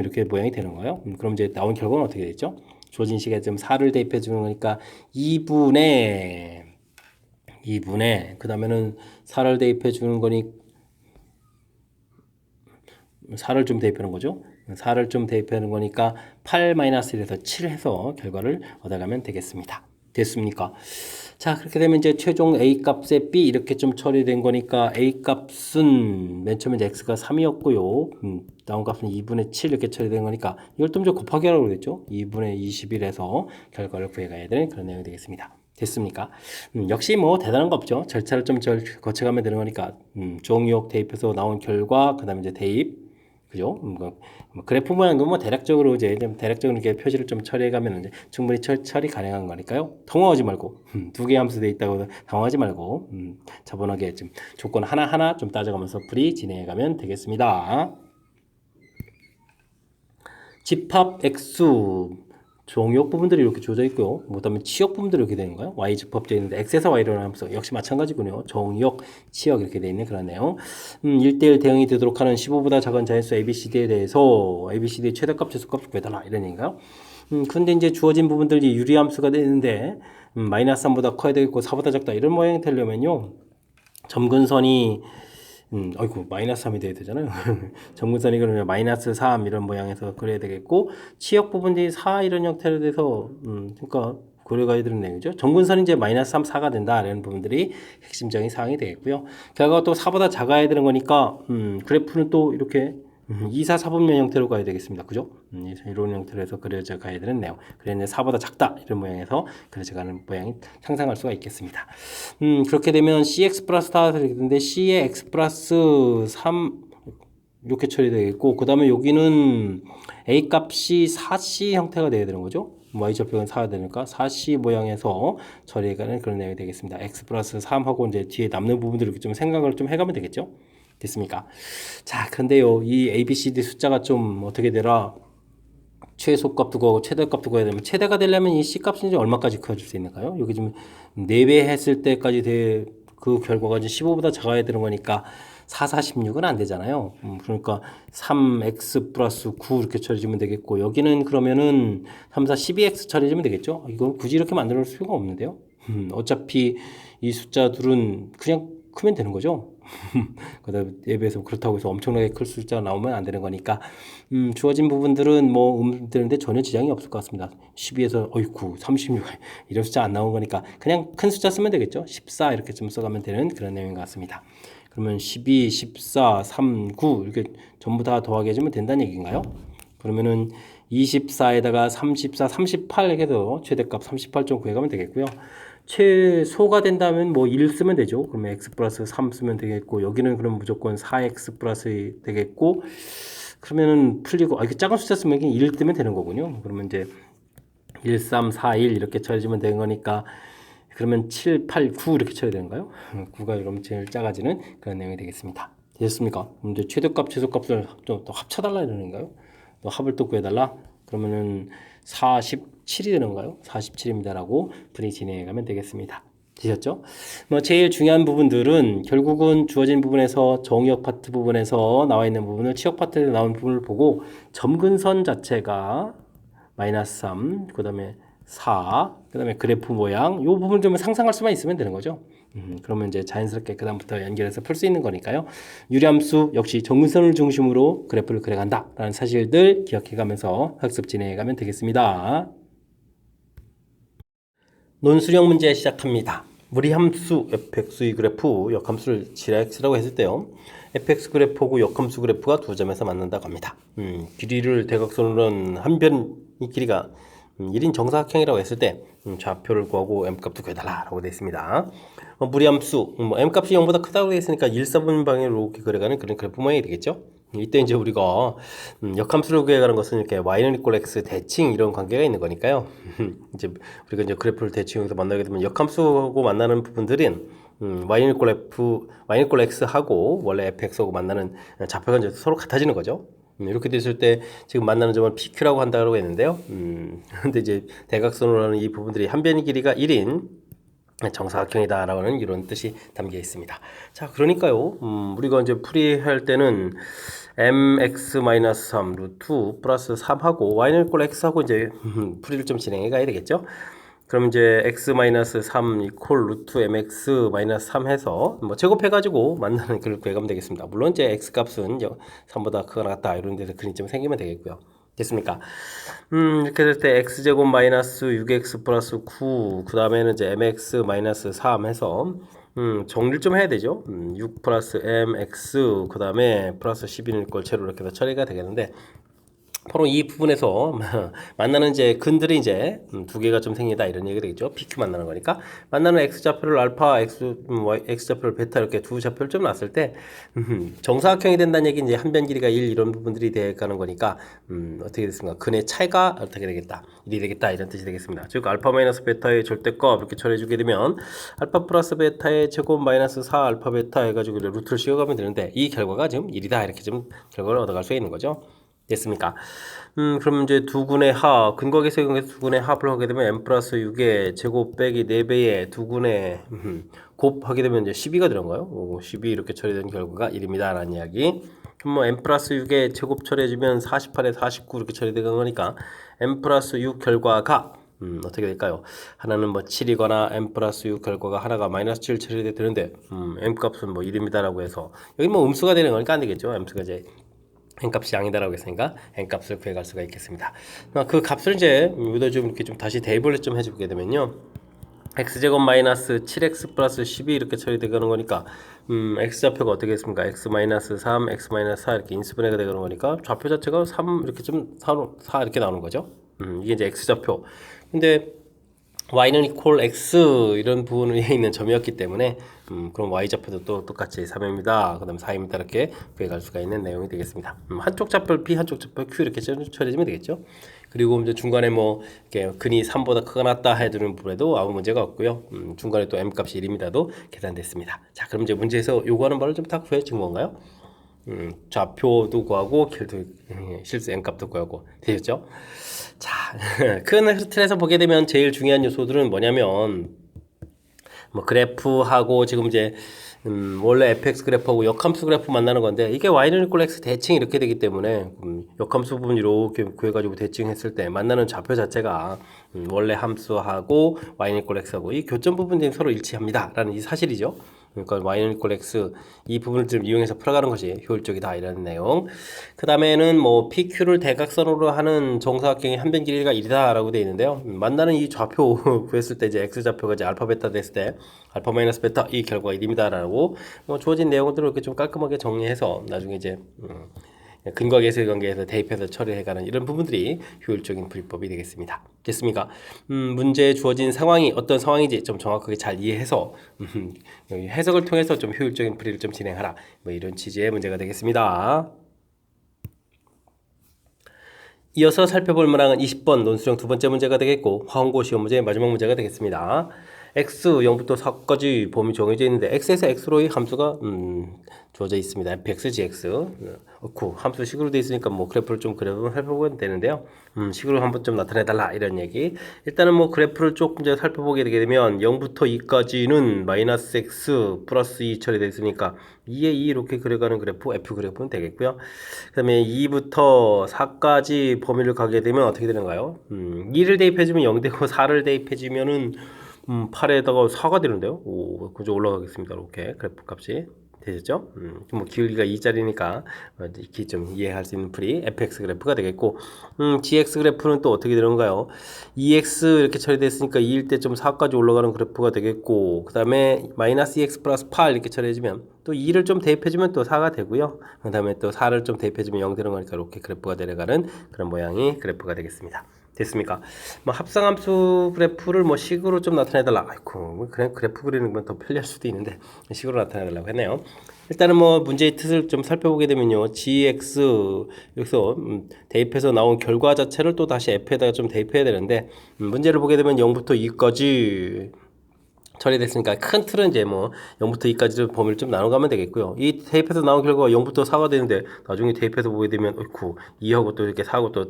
이렇게 모양이 되는 거예요. 그럼 이제 나온 결과는 어떻게 되죠? 주어진 식에 좀 4를 대입해 주는 거니까 2분의 그 다음에는 4를 대입해 주는 거니 4를 좀 대입하는 거죠. 4를 좀 대입하는 거니까 8-1에서 7 해서 결과를 얻어가면 되겠습니다. 됐습니까? 자, 그렇게 되면 이제 최종 A 값에 B 이렇게 좀 처리된 거니까 A 값은 맨 처음에 x가 3이었고요. 나온 값은 2분의 7 이렇게 처리된 거니까 이걸 좀 곱하기 하라고 그랬죠. 2분의 21에서 결과를 구해가야 되는 그런 내용이 되겠습니다. 됐습니까? 역시 대단한 거 없죠. 절차를 좀 거쳐가면 되는 거니까 종이역 대입해서 나온 결과 그 다음에 이제 대입, 그죠? 그래프 모양은 대략적으로 이렇게 표시를 좀 처리해가면 이제 충분히 처리 가능한 거니까요. 당황하지 말고 2개 함수 돼 있다고 당황하지 말고 차분하게 좀 조건 하나하나 좀 따져가면서 풀이 진행해가면 되겠습니다. 집합 액수 종역 부분들이 이렇게 주어져 있고요. 그다음에 치역 부분들이 이렇게 되는 거예요. y 집합되어 있는데 x에서 y로 하면서 역시 마찬가지군요. 정역, 치역 이렇게 되어 있는 그런 내용. 1대1 대응이 되도록 하는 15보다 작은 자연수 ABCD에 대해서 ABCD의 최대값, 최소값을 구해달라 이런 얘기인가요? 근데 이제 주어진 부분들이 유리함수가 되는데 마이너스 3보다 커야 되겠고 4보다 작다 이런 모양이 되려면요. 점근선이 마이너스 3이 돼야 되잖아요. 점근선이 그러면 마이너스 3 이런 모양에서 그려야 되겠고, 치역 부분들이 4 이런 형태로 돼서, 그러니까 고려가야 되는 내용이죠. 점근선이 이제 마이너스 3, 4가 된다. 이런 부분들이 핵심적인 사항이 되겠고요. 결과가 또 4보다 작아야 되는 거니까, 그래프는 또 이렇게 2, 4, 4분면 형태로 가야 되겠습니다. 그죠? 이런 형태로 해서 그려져 가야 되는 내용. 그래서 4보다 작다. 이런 모양에서 그려져 가는 모양이 상상할 수가 있겠습니다. 그렇게 되면 cx 플러스 4 이렇게 되는데 c의 x 플러스 3 이렇게 처리되겠고, 그 다음에 여기는 a 값이 4c 형태가 되어야 되는 거죠. y좌표는 4가 되니까 4C 모양에서 처리해가는 그런 내용이 되겠습니다. x 플러스 3하고 이제 뒤에 남는 부분들을 이렇게 좀 생각을 좀 해가면 되겠죠. 됐습니까? 자, 근데요, 이 a, b, c, d 숫자가 좀 어떻게 되라? 최소값도 구하고 최대값도 구해야 되면 최대가 되려면 이 C값은 이제 얼마까지 커질 수 있는가요? 여기 지금 4배 했을 때까지 그 결과가 이제 15보다 작아야 되는 거니까 4, 4, 16은 안 되잖아요. 그러니까 3x 플러스 9 이렇게 처리해주면 되겠고 여기는 그러면은 3, 4, 12x 처리해주면 되겠죠? 이건 굳이 이렇게 만들 필요가 없는데요. 어차피 이 숫자들은 그냥 크면 되는 거죠. 그다음에 앱에서 그렇다고 해서 엄청나게 클 숫자 나오면 안 되는 거니까 주어진 부분들은 뭐 되는데 전혀 지장이 없을 것 같습니다. 12에서 어이쿠 36 이런 숫자 안 나온 거니까 그냥 큰 숫자 쓰면 되겠죠. 14 이렇게 좀 써가면 되는 그런 내용인 것 같습니다. 그러면 12, 14, 3, 9 이렇게 전부 다 더하게 해주면 된다는 얘기인가요? 그러면은 24에다가 34, 38 해서 최대값 38 좀 구해가면 되겠고요. 최소가 된다면 뭐 1 쓰면 되죠. 그러면 x 플러스 3 쓰면 되겠고 여기는 그럼 무조건 4x 플러스 되겠고 그러면은 풀리고 이거 작은 숫자 쓰면 1 뜨면 되는 거군요. 그러면 이제 1, 3, 4, 1 이렇게 쳐야지면 되는 거니까 그러면 7, 8, 9 이렇게 쳐야 되는가요? 9가 그러면 제일 작아지는 그런 내용이 되겠습니다. 되셨습니까? 이제 최대값, 최소값을 또 합쳐달라 이러는 건가요? 또 합을 또 구해달라? 그러면은 47이 되는 건가요? 47입니다라고 분위 진행해가면 되겠습니다. 되셨죠? 뭐 제일 중요한 부분들은 결국은 주어진 부분에서 정의역 파트 부분에서 나와 있는 부분을 치역 파트에 나온 부분을 보고 점근선 자체가 마이너스 3, 그 다음에 4, 그 다음에 그래프 모양, 요 부분 좀 상상할 수만 있으면 되는 거죠. 그러면 이제 자연스럽게 그 다음부터 연결해서 풀 수 있는 거니까요. 유리함수 역시 정근선을 중심으로 그래프를 그려간다 라는 사실들 기억해가면서 학습 진행해가면 되겠습니다. 논술형 문제 시작합니다. 무리함수 fx의 그래프 역함수를 gx라고 했을 때요. fx 그래프하고 역함수 그래프가 두 점에서 만난다고 합니다. 길이를 대각선으로는 한 변이 길이가 1인 정사각형이라고 했을 때 좌표를 구하고 m값도 구해달라고 되어 있습니다. 무리함수 m값이 0보다 크다고 되어 있으니까 1사분방향으로 이렇게 그려가는 그런 그래프 모양이 되겠죠. 이때 이제 우리가 역함수를 구해가는 것은 이렇게 y는 이꼴 x 대칭 이런 관계가 있는 거니까요. 이제 우리가 이제 그래프를 대칭해서 만나게 되면 역함수하고 만나는 부분들은 y는 이꼴 x 하고 원래 fx하고 만나는 좌표가 이제 서로 같아지는 거죠. 이렇게 됐을 때 지금 만나는 점을 PQ라고 한다고 했는데요. 근데 이제 대각선으로 하는 이 부분들이 한 변의 길이가 1인 정사각형이다라는 이런 뜻이 담겨 있습니다. 자, 그러니까요. 우리가 이제 풀이할 때는 mx-3 루트 플러스 3하고 y는 이꼴 x하고 이제 풀이를 좀 진행해 가야 되겠죠. 그럼 이제 x-3 이퀄 루트 mx-3 해서 뭐 제곱해가지고 만나는 걸 구해가면 되겠습니다. 물론 이제 x 값은 3보다 크거나 같다 이런 데서 그림점 생기면 되겠고요. 됐습니까? 이렇게 될 때 x제곱 마이너스 6x 플러스 9 그 다음에는 이제 mx 마이너스 3 해서 정리를 좀 해야 되죠. 6 플러스 mx 그 다음에 플러스 11일 걸 채로 이렇게 해서 처리가 되겠는데 바로 이 부분에서 만나는 이제 근들이 이제 두 개가 좀 생기다 이런 얘기가 되겠죠. PQ 만나는 거니까 만나는 x 좌표를 알파, x 좌표를 베타 이렇게 두 좌표를 좀 놨을 때 정사각형이 된다는 얘기 이제 한 변 길이가 1 이런 부분들이 돼가는 거니까 어떻게 됐습니까? 근의 차이가 어떻게 되겠다, 1이 되겠다 이런 뜻이 되겠습니다. 즉 알파 마이너스 베타의 절대값 이렇게 처리해주게 되면 알파 플러스 베타의 제곱 마이너스 4 알파 베타 해가지고 루트를 씌워가면 되는데 이 결과가 지금 1이다 이렇게 좀 결과를 얻어갈 수 있는 거죠. 됐습니까? 그럼 이제 두근의 합, 근거계에서 두근의 합을 하게 되면 m 플러스 6의 제곱 빼기 4배의 두근의 곱하게 되면 이제 12가 들어간가요? 12 이렇게 처리된 결과가 1입니다. 라는 이야기. 그럼 뭐 m 플러스 6의 제곱 처리해주면 48에 49 이렇게 처리되는 거니까 m 플러스 6 결과가 어떻게 될까요? 하나는 뭐 7이거나 m 플러스 6 결과가 하나가 마이너스 7 처리되는데 m 값은 뭐 1입니다라고 해서 여기 뭐 음수가 되는 거니까 안 되겠죠. m수가 이제 n값이 양이다라고 했으니까 n값을 구해갈 수가 있겠습니다. 그 값을 이제 여기다 좀 이렇게 좀 다시 대입을 좀 해주게 되면요. x제곱 마이너스 7x 플러스 12 이렇게 처리되는 거니까 x좌표가 어떻게 됐습니까? x 마이너스 3, x 마이너스 4 이렇게 인수분해가 되는 거니까 좌표 자체가 3 이렇게 좀 4 이렇게 나오는 거죠. 이게 이제 x좌표. 근데 y는 이퀄 x 이런 부분에 있는 점이었기 때문에 그럼 y좌표도 또 똑같이 3입니다. 그 다음 4입니다. 이렇게 구해갈 수가 있는 내용이 되겠습니다. 한쪽 좌표 p 한쪽 좌표 q 이렇게 처리해주면 되겠죠. 그리고 이제 중간에 뭐 이렇게 근이 3보다 크거나 같다 해두는 부분에도 아무 문제가 없고요. 중간에 또 m 값이 1입니다도 계산됐습니다. 자, 그럼 이제 문제에서 요구하는 바를 좀 딱 구해진 건가요? 좌표도 구하고 길도 실수 n 값도 구하고 되셨죠? 자, 큰 틀에서 보게 되면 제일 중요한 요소들은 뭐냐면 뭐 그래프하고 지금 이제 원래 fx 그래프하고 역함수 그래프 만나는 건데 이게 y는 equal x 대칭 이렇게 되기 때문에 역함수 부분 이렇게 구해가지고 대칭했을 때 만나는 좌표 자체가 원래 함수하고 y는 equal x하고 이 교점 부분들이 서로 일치합니다 라는 이 사실이죠. 그러니까 y는 equal x 이 부분을 좀 이용해서 풀어가는 것이 효율적이다 이라는 내용. 그 다음에는 뭐 PQ를 대각선으로 하는 정사각형의 한 변 길이가 1이다 라고 되어 있는데요. 만나는 이 좌표 구했을 때 이제 x 좌표가 이제 알파 베타 됐을 때 알파 마이너스 베타 이 결과가 1입니다 라고 뭐 주어진 내용들을 이렇게 좀 깔끔하게 정리해서 나중에 이제 근거 계수의 관계에서 대입해서 처리해가는 이런 부분들이 효율적인 풀이법이 되겠습니다. 됐습니까? 문제에 주어진 상황이 어떤 상황인지 좀 정확하게 잘 이해해서 해석을 통해서 좀 효율적인 풀이를 좀 진행하라. 뭐 이런 취지의 문제가 되겠습니다. 이어서 살펴볼 문항은 20번 논술형 두 번째 문제가 되겠고 화원고 시험 문제의 마지막 문제가 되겠습니다. x 0부터 4까지 범위 정해져 있는데 x에서 x로의 함수가 주어져 있습니다. fx, gx 함수식으로 되어 있으니까 뭐 그래프를 좀 살펴보면 되는데요. 식으로 한번 좀 나타내달라 이런 얘기. 일단은 뭐 그래프를 조금 이제 살펴보게 되게 되면 0부터 2까지는 마이너스 x 플러스 2 처리되어 있으니까 2에 2 이렇게 그려가는 그래프 f 그래프는 되겠고요. 그 다음에 2부터 4까지 범위를 가게 되면 어떻게 되는가요? 2를 대입해주면 0 되고 4를 대입해주면은 8에다가 4가 되는데요. 오, 그저 올라가겠습니다. 이렇게 그래프 값이 되셨죠? 뭐 길이가 2짜리니까 이렇게 좀 이해할 수 있는 풀이 fx 그래프가 되겠고 gx 그래프는 또 어떻게 되는가요? 2x 이렇게 처리됐으니까 2일 때 좀 4까지 올라가는 그래프가 되겠고 그 다음에 마이너스 2x 플러스 8 이렇게 처리해주면 또 2를 좀 대입해주면 또 4가 되고요. 그 다음에 또 4를 좀 대입해주면 0 되는 거니까 이렇게 그래프가 내려가는 그런 모양이 그래프가 되겠습니다. 됐습니까? 뭐 합성함수 그래프를 뭐 식으로 좀 나타내달라. 아이고, 뭐 그냥 그래프 그리는 건 더 편리할 수도 있는데 식으로 나타내달라고 했네요. 일단은 뭐 문제의 뜻을 좀 살펴보게 되면요, gx 여기서 대입해서 나온 결과 자체를 또 다시 f에다가 좀 대입해야 되는데 문제를 보게 되면 0부터 2까지 처리됐으니까 큰 틀은 이제 뭐 0부터 2까지 범위를 좀 나눠가면 되겠고요. 이 대입해서 나온 결과가 0부터 4가 되는데 나중에 대입해서 보게 되면 어이쿠 2하고 또 이렇게 4하고 또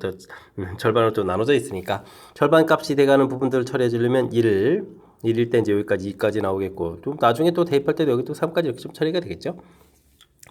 절반으로 또 나눠져 있으니까 절반 값이 돼가는 부분들을 처리해 주려면 1일 때 이제 여기까지 2까지 나오겠고 좀 나중에 또 대입할 때도 여기 또 3까지 이렇게 좀 처리가 되겠죠.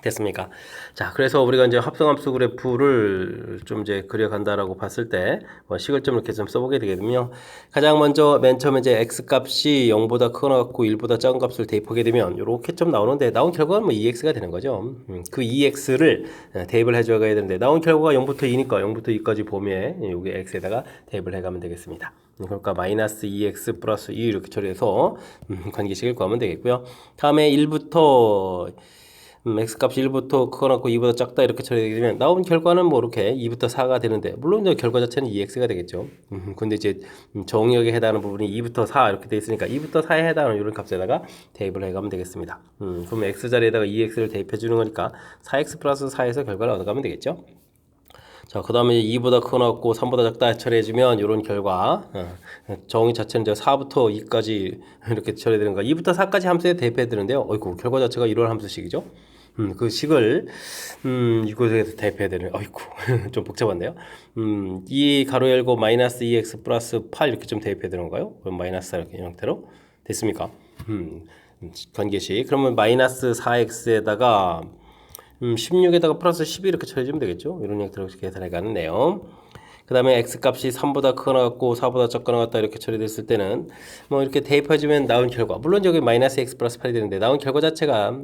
됐습니까? 자, 그래서 우리가 이제 합성함수 그래프를 좀 이제 그려간다라고 봤을 때, 뭐 식을 좀 이렇게 좀 써보게 되거든요. 가장 먼저 맨 처음에 이제 x 값이 0보다 크거나 같고 1보다 작은 값을 대입하게 되면 이렇게 좀 나오는데, 나온 결과는 뭐 2x가 되는 거죠. 그 2x를 대입을 해줘야 되는데, 나온 결과가 0부터 2니까 0부터 2까지 범위에 여기 x에다가 대입을 해가면 되겠습니다. 그러니까 마이너스 2x 플러스 2 이렇게 처리해서 관계식을 구하면 되겠고요. 다음에 1부터 x값이 1부터 크거나 같고 2보다 작다 이렇게 처리되게 되면 나온 결과는 뭐 이렇게 2부터 4가 되는데 물론 이제 결과 자체는 2x가 되겠죠. 근데 이제 정의역에 해당하는 부분이 2부터 4 이렇게 돼 있으니까 2부터 4에 해당하는 이런 값에다가 대입을 해가면 되겠습니다. 그럼 x 자리에다가 2x를 대입해 주는 거니까 4x 플러스 4에서 결과를 얻어가면 되겠죠. 자, 그 다음에 2보다 크거나 같고 3보다 작다 처리해주면 이런 결과 정의 자체는 이제 4부터 2까지 이렇게 처리되는 거 2부터 4까지 함수에 대입해야 되는데요. 어이구 결과 자체가 이런 함수식이죠. 그 식을 이곳에서 대입해야 되는 어이구 좀 복잡한데요. 이 가로 열고 마이너스 2x 플러스 8 이렇게 좀 대입해야 되는 건가요? 그럼 마이너스 4 이렇게 형태로 됐습니까? 관계식 그러면 마이너스 4x에다가 16에다가 플러스 12 이렇게 처리해주면 되겠죠. 이런 형태로 계산해가는 내용. 그 다음에 x값이 3보다 크거나 같고 4보다 작거나 같다 이렇게 처리됐을 때는 뭐 이렇게 대입해주면 나온 결과 물론 여기 마이너스 x 플러스 8이 되는데 나온 결과 자체가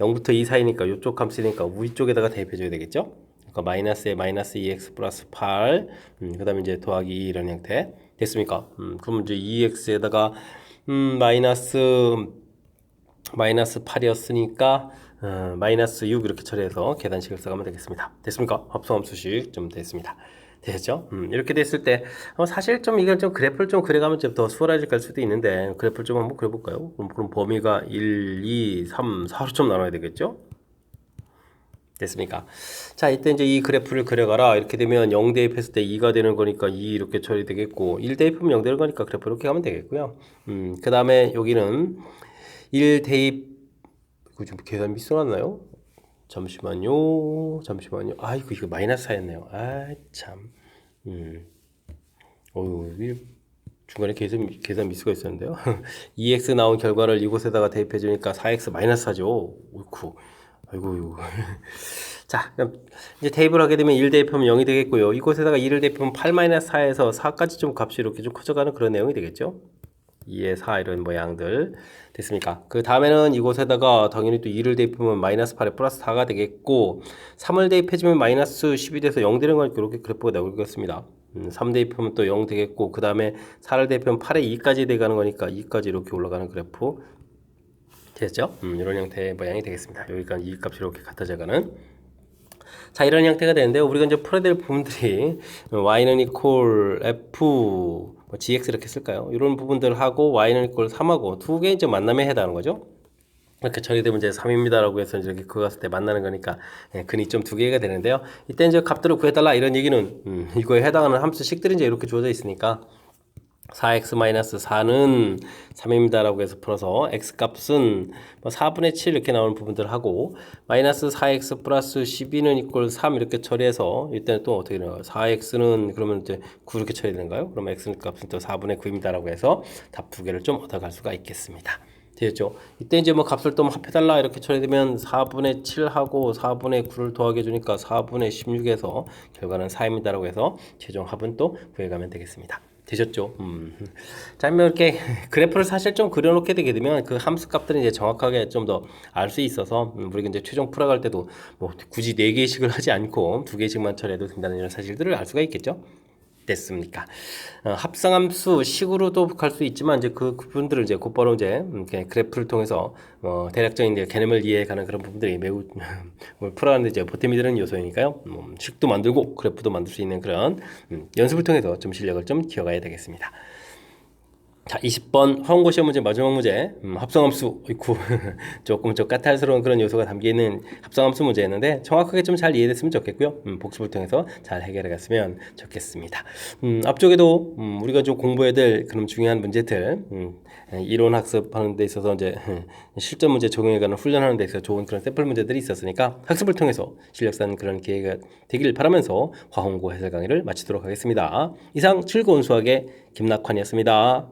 0부터 2 사이니까 이쪽 함수니까 위쪽에다가 대입해줘야 되겠죠. 그러니까 마이너스에 마이너스 2x 플러스 8 그 다음에 이제 더하기 2 이런 형태 됐습니까? 그럼 이제 2x에다가 마이너스 8이었으니까 마이너스 6 이렇게 처리해서 계산식을 써가면 되겠습니다. 됐습니까? 합성함수식 좀 됐습니다. 되셨죠? 이렇게 됐을 때 사실 좀 이건 좀 그래프를 좀 그려가면 좀 더 수월해질 수도 있는데 그래프를 좀 한번 그려볼까요? 그럼 범위가 1, 2, 3, 4로 좀 나눠야 되겠죠? 됐습니까? 자, 이때 이제 이 그래프를 그려가라. 이렇게 되면 0 대입했을 때 2가 되는 거니까 2 이렇게 처리되겠고, 1 대입하면 0 되는 거니까 그래프 이렇게 가면 되겠고요. 그 다음에 여기는 1 대입, 이거 좀 계산 미스났나요? 잠시만요. 아이고, 이거 마이너스 4였네요. 아, 참. 중간에 계산 미스가 있었는데요. 2x 나온 결과를 이곳에다가 대입해 주니까 4x 마이너스 4죠. 옳고. 아이고. 자, 그럼 이제 대입을 하게 되면 1 대입하면 0이 되겠고요. 이곳에다가 2를 대입하면 8 마이너스 4에서 4까지 좀 값이 이렇게 좀 커져가는 그런 내용이 되겠죠. 2에 4 이런 모양들 됐습니까? 그 다음에는 이곳에다가 당연히 또 2를 대입하면 마이너스 8에 플러스 4가 되겠고 3을 대입해주면 마이너스 10이 돼서 0 되는 거니까 이렇게 그래프가 나오겠습니다. 3 대입하면 또 0 되겠고 그 다음에 4를 대입하면 8에 2까지 돼가는 거니까 2까지 이렇게 올라가는 그래프 됐죠? 이런 형태의 모양이 되겠습니다. 여기까지 이 값이 이렇게 같아져가는 자 이런 형태가 되는데 우리가 이제 풀어야 될 부분들이 y는 equal f gx 이렇게 쓸까요? 이런 부분들을 하고 y는 equal 3하고 두 개 이제 만남에 해당하는 거죠. 이렇게 처리되면 이제 3입니다라고 해서 이렇게 그거 갔을 때 만나는 거니까 근이 좀 두 개가 되는데요. 이때 이제 값들을 구해달라 이런 얘기는 이거에 해당하는 함수식들이 이제 이렇게 주어져 있으니까 4x-4는 3입니다라고 해서 풀어서 x값은 4분의 7 이렇게 나오는 부분들을 하고 마이너스 4x 플러스 12는 이꼴 3 이렇게 처리해서 이때는 또 어떻게 되나요? 4x는 그러면 이제 9 이렇게 처리되는가요? 그러면 x 값은 또 4분의 9입니다라고 해서 답 두 개를 좀 얻어갈 수가 있겠습니다. 되겠죠? 이때 이제 뭐 값을 또 합해달라 이렇게 처리되면 4분의 7하고 4분의 9를 더하게 해주니까 4분의 16에서 결과는 4입니다라고 해서 최종 합은 또 구해가면 되겠습니다. 되셨죠? 자, 뭐 이렇게 그래프를 사실 좀 그려놓게 되게 되면 그 함수 값들은 이제 정확하게 좀 더 알 수 있어서 우리가 이제 최종 풀어갈 때도 뭐 굳이 4개씩을 하지 않고 2개씩만 처리해도 된다는 이런 사실들을 알 수가 있겠죠? 됐습니까? 합성함수 식으로도 갈 수 있지만 이제 그 부분들을 이제 곧바로 이제 그래프를 통해서 대략적인 이제 개념을 이해해가는 그런 부분들이 매우 풀어가는데 이제 보탬이 되는 요소이니까요. 식도 만들고 그래프도 만들 수 있는 그런 연습을 통해서 좀 실력을 좀 키워가야 되겠습니다. 자, 20번 화원고 시험 문제 마지막 문제 합성함수 있고 조금 좀 까탈스러운 그런 요소가 담겨있는 합성함수 문제였는데 정확하게 좀 잘 이해됐으면 좋겠고요. 복습을 통해서 잘 해결해 갔으면 좋겠습니다. 앞쪽에도 우리가 좀 공부해야 될 그런 중요한 문제들 이론 학습하는 데 있어서 이제 실전 문제 적용해가는 훈련하는 데 있어서 좋은 그런 샘플 문제들이 있었으니까 학습을 통해서 실력 쌓는 그런 기회가 되길 바라면서 화원고 해설 강의를 마치도록 하겠습니다. 이상 즐거운 수학의 김낙환이었습니다.